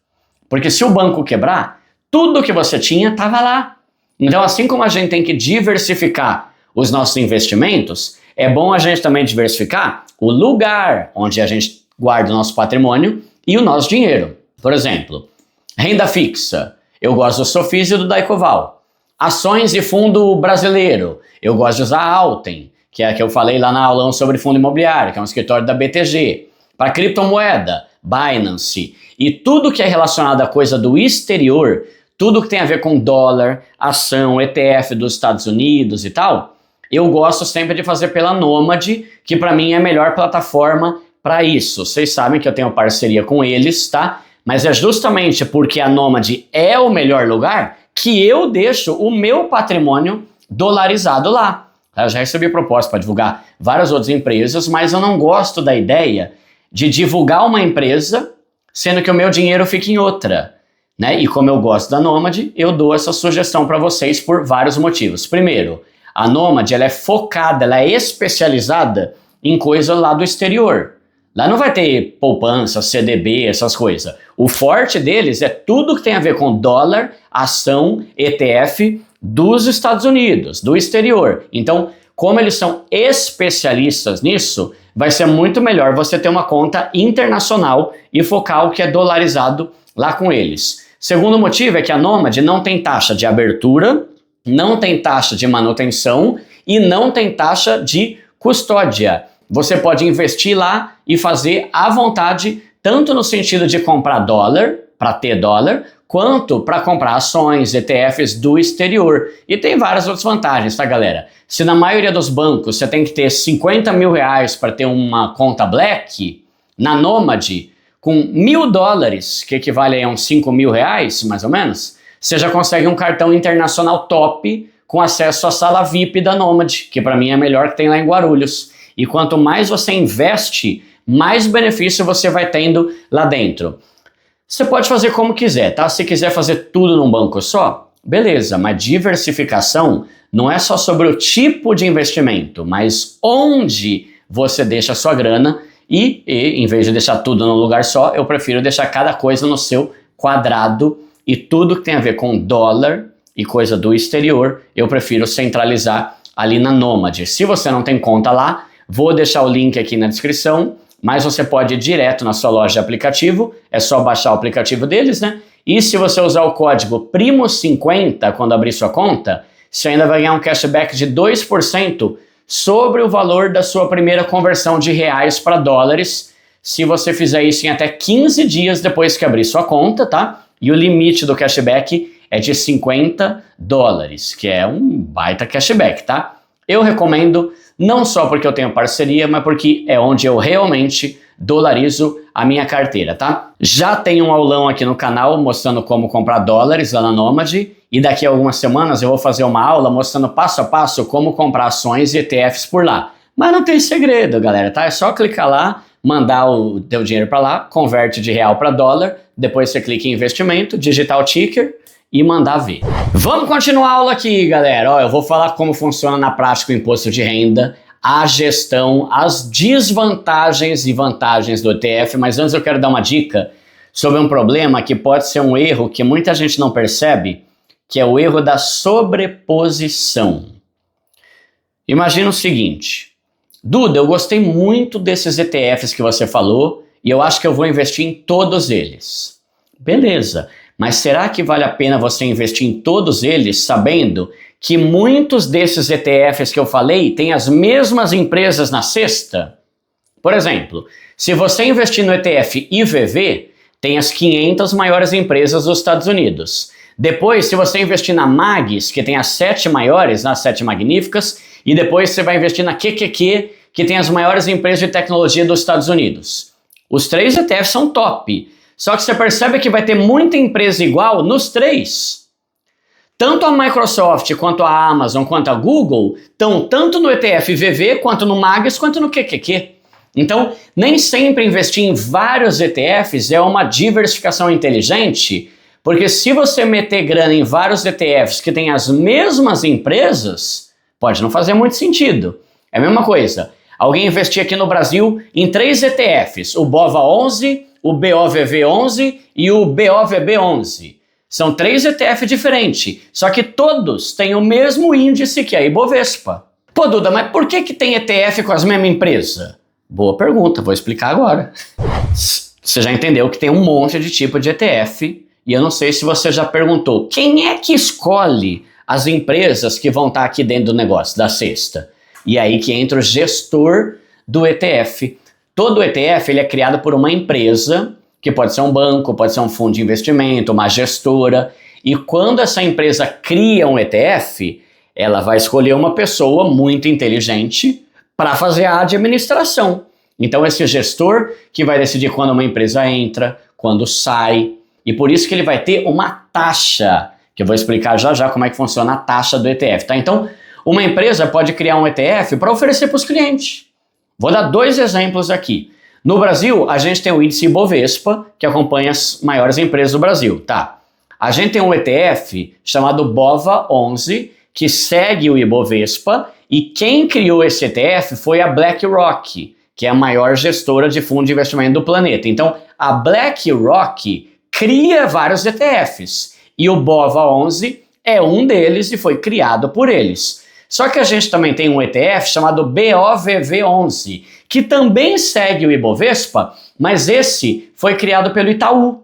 Porque se o banco quebrar, tudo que você tinha estava lá. Então, assim como a gente tem que diversificar os nossos investimentos, é bom a gente também diversificar o lugar onde a gente guarda o nosso patrimônio e o nosso dinheiro. Por exemplo, renda fixa. Eu gosto do Sofis e do Daicoval. Ações e fundo brasileiro. Eu gosto de usar a Alten, que é a que eu falei lá na aulão sobre fundo imobiliário, que é um escritório da BTG. Para criptomoeda, Binance. E tudo que é relacionado à coisa do exterior, tudo que tem a ver com dólar, ação, ETF dos Estados Unidos e tal, eu gosto sempre de fazer pela Nômade, que para mim é a melhor plataforma para isso. Vocês sabem que eu tenho parceria com eles, tá? Mas é justamente porque a Nômade é o melhor lugar que eu deixo o meu patrimônio dolarizado lá. Eu já recebi proposta para divulgar várias outras empresas, mas eu não gosto da ideia de divulgar uma empresa sendo que o meu dinheiro fica em outra, né? E como eu gosto da Nômade, eu dou essa sugestão para vocês por vários motivos. Primeiro, a Nômade ela é focada, ela é especializada em coisa lá do exterior. Lá não vai ter poupança, CDB, essas coisas. O forte deles é tudo que tem a ver com dólar, ação, ETF dos Estados Unidos, do exterior. Então, como eles são especialistas nisso, vai ser muito melhor você ter uma conta internacional e focar o que é dolarizado lá com eles. Segundo motivo é que a Nômade não tem taxa de abertura, não tem taxa de manutenção e não tem taxa de custódia. Você pode investir lá e fazer à vontade, tanto no sentido de comprar dólar, para ter dólar, quanto para comprar ações, ETFs do exterior. E tem várias outras vantagens, tá, galera? Se na maioria dos bancos você tem que ter 50 mil reais para ter uma conta Black, na Nômade, com $1.000, que equivale a uns 5 mil reais, mais ou menos, você já consegue um cartão internacional top com acesso à sala VIP da Nômade, que para mim é a melhor que tem lá em Guarulhos. E quanto mais você investe, mais benefício você vai tendo lá dentro. Você pode fazer como quiser, tá? Se quiser fazer tudo num banco só, beleza, mas diversificação não é só sobre o tipo de investimento, mas onde você deixa a sua grana e em vez de deixar tudo num lugar só, eu prefiro deixar cada coisa no seu quadrado e tudo que tem a ver com dólar e coisa do exterior, eu prefiro centralizar ali na Nômade. Se você não tem conta lá, vou deixar o link aqui na descrição, mas você pode ir direto na sua loja de aplicativo, é só baixar o aplicativo deles, né? E se você usar o código PRIMO50 quando abrir sua conta, você ainda vai ganhar um cashback de 2% sobre o valor da sua primeira conversão de reais para dólares, se você fizer isso em até 15 dias depois que abrir sua conta, tá? E o limite do cashback é de $50, que é um baita cashback, tá? Eu recomendo não só porque eu tenho parceria, mas porque é onde eu realmente dolarizo a minha carteira, tá? Já tem um aulão aqui no canal mostrando como comprar dólares lá na Nômade e daqui a algumas semanas eu vou fazer uma aula mostrando passo a passo como comprar ações e ETFs por lá. Mas não tem segredo, galera, tá? É só clicar lá, mandar o teu dinheiro para lá, converte de real para dólar, depois você clica em investimento, digitar o ticker e mandar ver. Vamos continuar a aula aqui, galera. Ó, eu vou falar como funciona na prática o imposto de renda, a gestão, as desvantagens e vantagens do ETF, mas antes eu quero dar uma dica sobre um problema que pode ser um erro que muita gente não percebe, que é o erro da sobreposição. Imagina o seguinte, Duda, eu gostei muito desses ETFs que você falou e eu acho que eu vou investir em todos eles. Beleza. Mas será que vale a pena você investir em todos eles sabendo que muitos desses ETFs que eu falei têm as mesmas empresas na cesta? Por exemplo, se você investir no ETF IVV, tem as 500 maiores empresas dos Estados Unidos. Depois, se você investir na Magis, que tem as 7 maiores, nas 7 magníficas, e depois você vai investir na QQQ, que tem as maiores empresas de tecnologia dos Estados Unidos. Os 3 ETFs são top. Só que você percebe que vai ter muita empresa igual nos 3. Tanto a Microsoft, quanto a Amazon, quanto a Google estão tanto no ETF VV, quanto no Magis, quanto no QQQ. Então, nem sempre investir em vários ETFs é uma diversificação inteligente, porque se você meter grana em vários ETFs que têm as mesmas empresas, pode não fazer muito sentido. É a mesma coisa. Alguém investir aqui no Brasil em 3 ETFs, o BOVA11, o BOVV11 e o BOVB11. São 3 ETF diferentes, só que todos têm o mesmo índice que a Ibovespa. Pô, Duda, mas por que tem ETF com as mesmas empresas? Boa pergunta, vou explicar agora. Você já entendeu que tem um monte de tipo de ETF e eu não sei se você já perguntou, quem é que escolhe as empresas que vão estar aqui dentro do negócio, da cesta? E aí que entra o gestor do ETF. Todo ETF ele é criado por uma empresa, que pode ser um banco, pode ser um fundo de investimento, uma gestora. E quando essa empresa cria um ETF, Ela vai escolher uma pessoa muito inteligente para fazer a administração. Então esse gestor que vai decidir quando uma empresa entra, quando sai, e por isso que ele vai ter uma taxa, que eu vou explicar já já como é que funciona a taxa do ETF, tá? Então, uma empresa pode criar um ETF para oferecer para os clientes. Vou dar 2 exemplos aqui. No Brasil, a gente tem o índice Ibovespa, que acompanha as maiores empresas do Brasil, tá? A gente tem um ETF chamado BOVA11, que segue o Ibovespa, e quem criou esse ETF foi a BlackRock, que é a maior gestora de fundo de investimento do planeta. Então, a BlackRock cria vários ETFs, e o BOVA11 é um deles e foi criado por eles. Só que a gente também tem um ETF chamado BOVV11, que também segue o Ibovespa, mas esse foi criado pelo Itaú.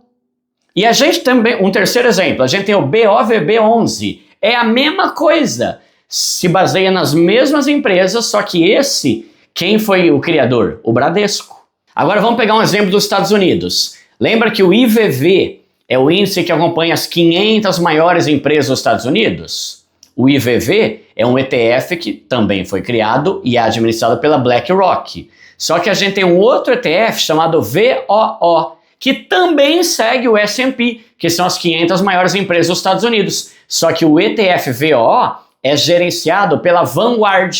E a gente também, um terceiro exemplo, a gente tem o BOVB11, é a mesma coisa, se baseia nas mesmas empresas, só que esse, quem foi o criador? O Bradesco. Agora vamos pegar um exemplo dos Estados Unidos. Lembra que o IVV é o índice que acompanha as 500 maiores empresas dos Estados Unidos? O IVV é um ETF que também foi criado e é administrado pela BlackRock. Só que a gente tem um outro ETF chamado VOO, que também segue o S&P, que são as 500 maiores empresas dos Estados Unidos. Só que o ETF VOO é gerenciado pela Vanguard,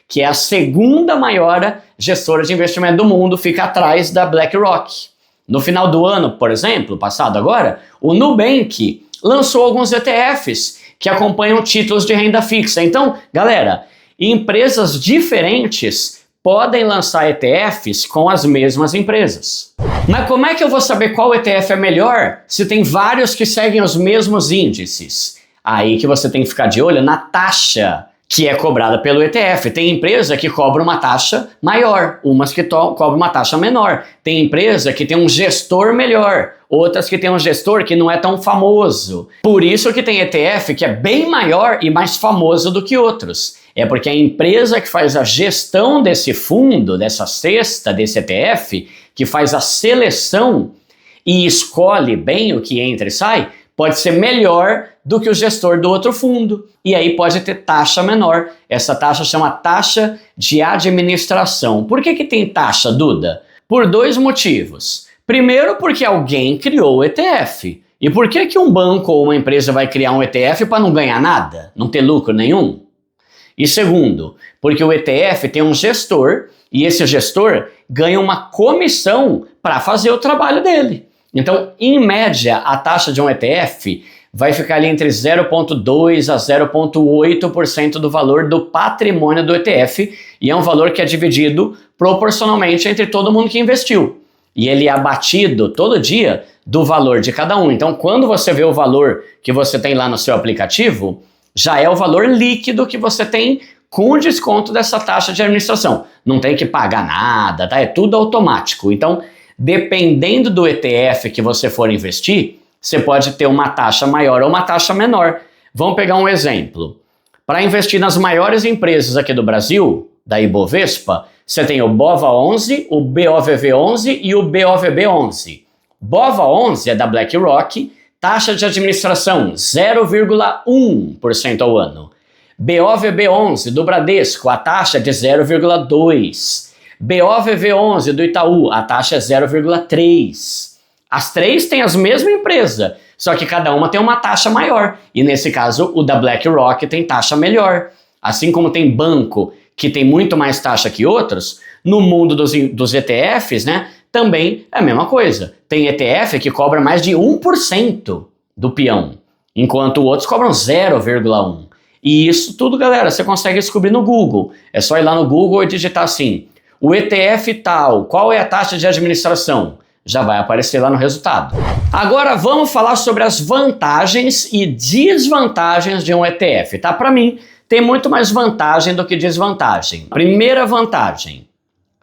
que é a segunda maior gestora de investimento do mundo, fica atrás da BlackRock. No final do ano, por exemplo, passado agora, o Nubank lançou alguns ETFs que acompanham títulos de renda fixa. Então, galera, empresas diferentes podem lançar ETFs com as mesmas empresas. Mas como é que eu vou saber qual ETF é melhor se tem vários que seguem os mesmos índices? Aí que você tem que ficar de olho na taxa que é cobrada pelo ETF. Tem empresa que cobra uma taxa maior, umas que cobram uma taxa menor. Tem empresa que tem um gestor melhor, outras que tem um gestor que não é tão famoso. Por isso que tem ETF que é bem maior e mais famoso do que outros. É porque a empresa que faz a gestão desse fundo, dessa cesta, desse ETF, que faz a seleção e escolhe bem o que entra e sai, pode ser melhor do que o gestor do outro fundo. E aí pode ter taxa menor. Essa taxa chama taxa de administração. Por que tem taxa, Duda? Por 2 motivos. Primeiro, porque alguém criou o ETF. E por que um banco ou uma empresa vai criar um ETF para não ganhar nada? Não ter lucro nenhum? E segundo, porque o ETF tem um gestor e esse gestor ganha uma comissão para fazer o trabalho dele. Então, em média, a taxa de um ETF vai ficar ali entre 0,2% a 0,8% do valor do patrimônio do ETF, e é um valor que é dividido proporcionalmente entre todo mundo que investiu. E ele é abatido todo dia do valor de cada um. Então, quando você vê o valor que você tem lá no seu aplicativo, já é o valor líquido que você tem com o desconto dessa taxa de administração. Não tem que pagar nada, tá? É tudo automático. Então, dependendo do ETF que você for investir, você pode ter uma taxa maior ou uma taxa menor. Vamos pegar um exemplo. Para investir nas maiores empresas aqui do Brasil, da Ibovespa, você tem o BOVA11, o BOVV11 e o BOVB11. BOVA11 é da BlackRock, taxa de administração 0,1% ao ano. BOVB11 do Bradesco, a taxa é de 0,2%. BOVV11 do Itaú, a taxa é 0,3%. As 3 têm as mesmas empresas, só que cada uma tem uma taxa maior. E nesse caso, o da BlackRock tem taxa melhor. Assim como tem banco que tem muito mais taxa que outros, no mundo dos ETFs, né, também é a mesma coisa. Tem ETF que cobra mais de 1% do peão, enquanto outros cobram 0,1%. E isso tudo, galera, você consegue descobrir no Google. É só ir lá no Google e digitar assim, o ETF tal, qual é a taxa de administração? Já vai aparecer lá no resultado. Agora vamos falar sobre as vantagens e desvantagens de um ETF, tá? Para mim, tem muito mais vantagem do que desvantagem. Primeira vantagem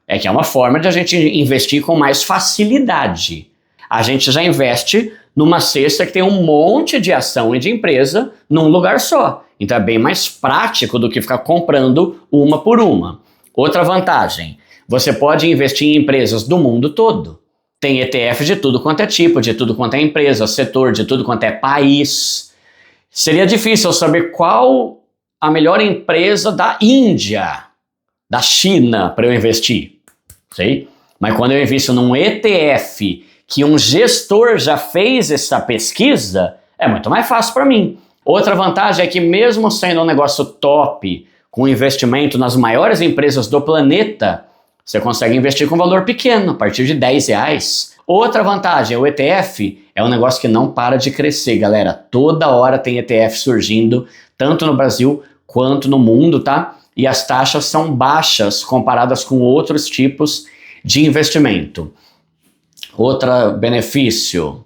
é que é uma forma de a gente investir com mais facilidade. A gente já investe numa cesta que tem um monte de ação e de empresa num lugar só. Então é bem mais prático do que ficar comprando uma por uma. Outra vantagem, você pode investir em empresas do mundo todo. Tem ETF de tudo quanto é tipo, de tudo quanto é empresa, setor, de tudo quanto é país. Seria difícil saber qual a melhor empresa da Índia, da China, para eu investir. Sei? Mas quando eu invisto num ETF que um gestor já fez essa pesquisa, é muito mais fácil para mim. Outra vantagem é que mesmo sendo um negócio top, com investimento nas maiores empresas do planeta, você consegue investir com valor pequeno, a partir de R$10. Outra vantagem, o ETF é um negócio que não para de crescer, galera. Toda hora tem ETF surgindo, tanto no Brasil quanto no mundo, tá? E as taxas são baixas comparadas com outros tipos de investimento. Outro benefício,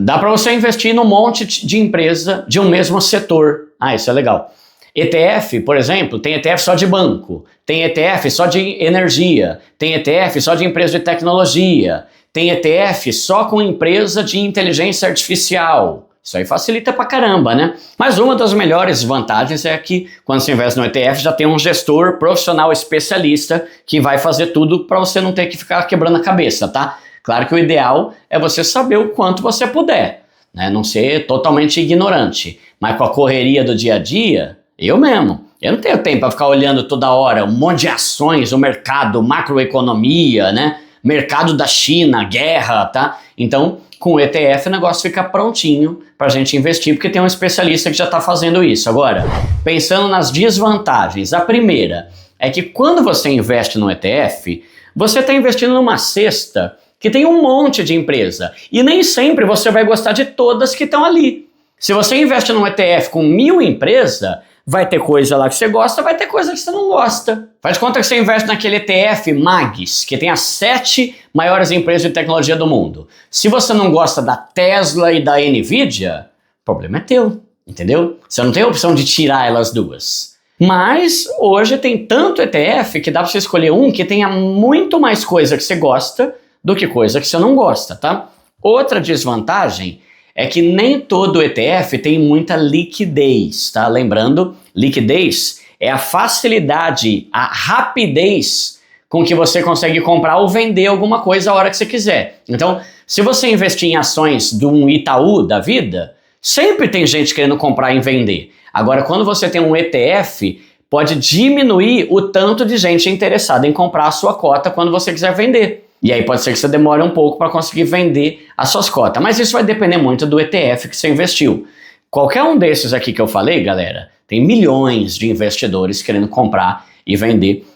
dá para você investir num monte de empresa de um mesmo setor. Isso é legal. ETF, por exemplo, tem ETF só de banco, tem ETF só de energia, tem ETF só de empresa de tecnologia, tem ETF só com empresa de inteligência artificial. Isso aí facilita pra caramba, né? Mas uma das melhores vantagens é que quando você investe no ETF já tem um gestor profissional especialista que vai fazer tudo para você não ter que ficar quebrando a cabeça, tá? Claro que o ideal é você saber o quanto você puder, né? Não ser totalmente ignorante. Mas com a correria do dia a dia, eu não tenho tempo para ficar olhando toda hora um monte de ações, o mercado, macroeconomia, né? Mercado da China, guerra, tá? Então, com o ETF o negócio fica prontinho para a gente investir, porque tem um especialista que já está fazendo isso. Agora, pensando nas desvantagens, a primeira é que quando você investe no ETF, você está investindo numa cesta que tem um monte de empresa e nem sempre você vai gostar de todas que estão ali. Se você investe num ETF com 1000 empresas, vai ter coisa lá que você gosta, vai ter coisa que você não gosta. Faz conta que você investe naquele ETF MAGS, que tem as 7 maiores empresas de tecnologia do mundo. Se você não gosta da Tesla e da Nvidia, o problema é teu, entendeu? Você não tem a opção de tirar elas duas. Mas hoje tem tanto ETF que dá pra você escolher um que tenha muito mais coisa que você gosta do que coisa que você não gosta, tá? Outra desvantagem é que nem todo ETF tem muita liquidez, tá? Lembrando, liquidez é a facilidade, a rapidez com que você consegue comprar ou vender alguma coisa a hora que você quiser. Então, se você investir em ações de um Itaú da vida, sempre tem gente querendo comprar e vender. Agora, quando você tem um ETF, pode diminuir o tanto de gente interessada em comprar a sua cota quando você quiser vender. E aí pode ser que você demore um pouco para conseguir vender as suas cotas. Mas isso vai depender muito do ETF que você investiu. Qualquer um desses aqui que eu falei, galera, tem milhões de investidores querendo comprar e vender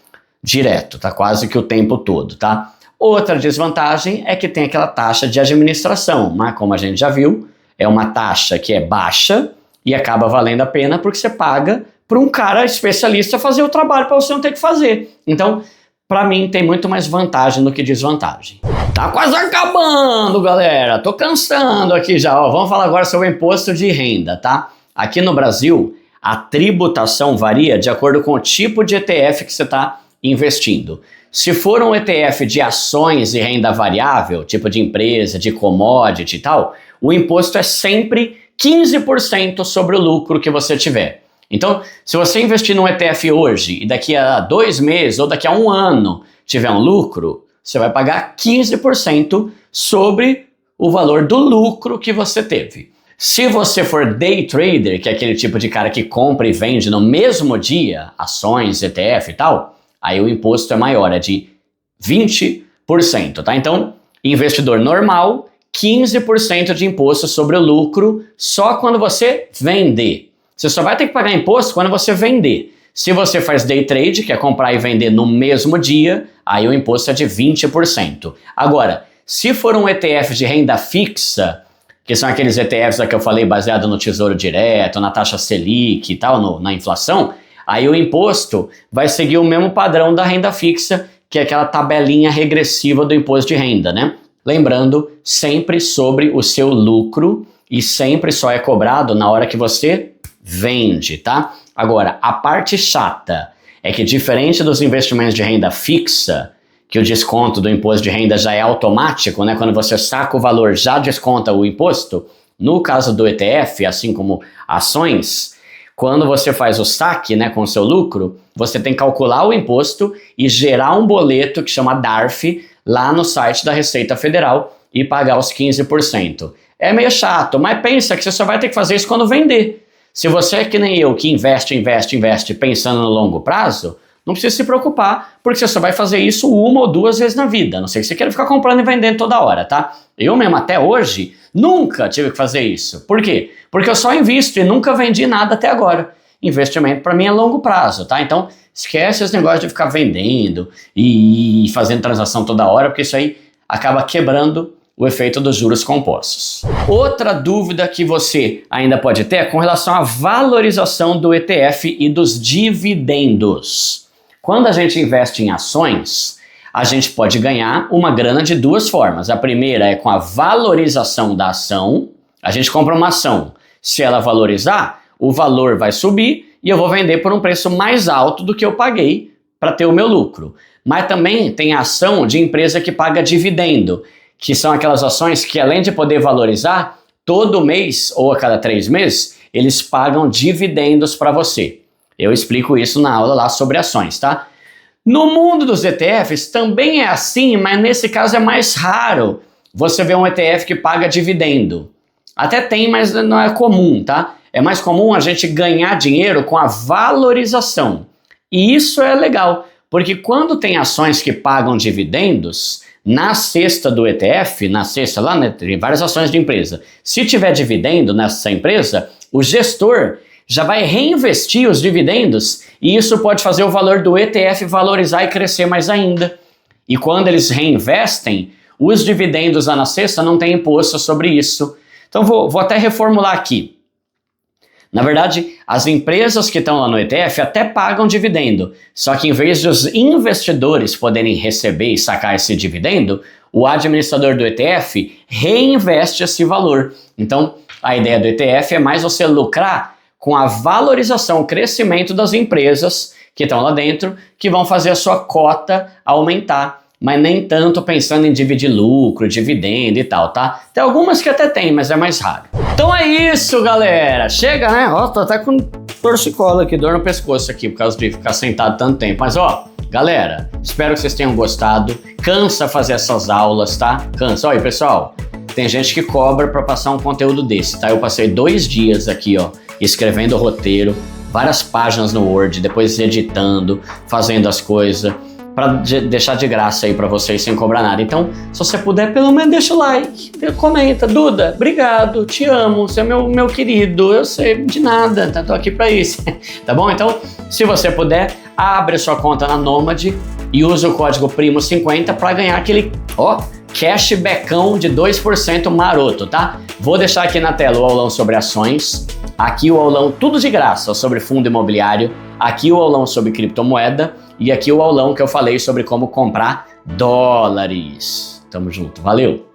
direto, tá? Quase que o tempo todo, tá? Outra desvantagem é que tem aquela taxa de administração, mas como a gente já viu, é uma taxa que é baixa e acaba valendo a pena porque você paga para um cara especialista fazer o trabalho para você não ter que fazer. Então, para mim, tem muito mais vantagem do que desvantagem. Tá quase acabando, galera. Tô cansando aqui já. Vamos falar agora sobre o imposto de renda, tá? Aqui no Brasil, a tributação varia de acordo com o tipo de ETF que você está investindo. Se for um ETF de ações e renda variável, tipo de empresa, de commodity e tal, o imposto é sempre 15% sobre o lucro que você tiver. Então, se você investir num ETF hoje e daqui a 2 meses ou daqui a 1 ano tiver um lucro, você vai pagar 15% sobre o valor do lucro que você teve. Se você for day trader, que é aquele tipo de cara que compra e vende no mesmo dia, ações, ETF e tal, aí o imposto é maior, é de 20%, tá? Então, investidor normal, 15% de imposto sobre o lucro só quando você vender. Você só vai ter que pagar imposto quando você vender. Se você faz day trade, que é comprar e vender no mesmo dia, aí o imposto é de 20%. Agora, se for um ETF de renda fixa, que são aqueles ETFs que eu falei baseado no Tesouro Direto, na taxa Selic e tal, na inflação, aí o imposto vai seguir o mesmo padrão da renda fixa, que é aquela tabelinha regressiva do imposto de renda, né? Lembrando, sempre sobre o seu lucro e sempre só é cobrado na hora que você vende, tá? Agora, a parte chata é que diferente dos investimentos de renda fixa, que o desconto do imposto de renda já é automático, né? Quando você saca o valor, já desconta o imposto. No caso do ETF, assim como ações, quando você faz o saque, né, com o seu lucro, você tem que calcular o imposto e gerar um boleto que chama DARF lá no site da Receita Federal e pagar os 15%. É meio chato, mas pensa que você só vai ter que fazer isso quando vender. Se você é que nem eu, que investe pensando no longo prazo, não precisa se preocupar, porque você só vai fazer isso 1 ou 2 vezes na vida. A não sei que você queira ficar comprando e vendendo toda hora, tá? Eu mesmo, até hoje, nunca tive que fazer isso. Por quê? Porque eu só invisto e nunca vendi nada até agora. Investimento para mim é longo prazo, tá? Então, esquece esse negócio de ficar vendendo e fazendo transação toda hora, porque isso aí acaba quebrando o efeito dos juros compostos. Outra dúvida que você ainda pode ter é com relação à valorização do ETF e dos dividendos. Quando a gente investe em ações, a gente pode ganhar uma grana de 2 formas. A primeira é com a valorização da ação. A gente compra uma ação. Se ela valorizar, o valor vai subir e eu vou vender por um preço mais alto do que eu paguei para ter o meu lucro. Mas também tem a ação de empresa que paga dividendo, que são aquelas ações que, além de poder valorizar, todo mês ou a cada 3 meses, eles pagam dividendos para você. Eu explico isso na aula lá sobre ações, tá? No mundo dos ETFs também é assim, mas nesse caso é mais raro você ver um ETF que paga dividendo. Até tem, mas não é comum, tá? É mais comum a gente ganhar dinheiro com a valorização. E isso é legal, porque quando tem ações que pagam dividendos, na cesta do ETF, na cesta lá, né, tem várias ações de empresa. Se tiver dividendo nessa empresa, o gestor já vai reinvestir os dividendos e isso pode fazer o valor do ETF valorizar e crescer mais ainda. E quando eles reinvestem, os dividendos lá na cesta não tem imposto sobre isso. Então vou até reformular aqui. Na verdade, as empresas que estão lá no ETF até pagam dividendo, só que em vez de os investidores poderem receber e sacar esse dividendo, o administrador do ETF reinveste esse valor. Então, a ideia do ETF é mais você lucrar com a valorização, o crescimento das empresas que estão lá dentro, que vão fazer a sua cota aumentar, mas nem tanto pensando em dividir lucro, dividendo e tal, tá? Tem algumas que até tem, mas é mais raro. Então é isso, galera. Chega, né? Ó, tô até com torcicolo aqui, dor no pescoço aqui, por causa de ficar sentado tanto tempo. Mas ó, galera, espero que vocês tenham gostado. Cansa fazer essas aulas, tá? Cansa. Olha aí, pessoal, tem gente que cobra pra passar um conteúdo desse, tá? Eu passei 2 dias aqui, ó, escrevendo o roteiro, várias páginas no Word, depois editando, fazendo as coisas, para deixar de graça aí para vocês sem cobrar nada. Então, se você puder, pelo menos deixa o like, comenta. Duda, obrigado, te amo, você é meu querido, eu sei de nada, tô aqui para isso. Tá bom? Então, se você puder, abre sua conta na Nomad e usa o código PRIMO50 para ganhar aquele, ó, cashbackão de 2% maroto, tá? Vou deixar aqui na tela o aulão sobre ações, aqui o aulão tudo de graça sobre fundo imobiliário, aqui o aulão sobre criptomoeda e aqui o aulão que eu falei sobre como comprar dólares. Tamo junto, valeu!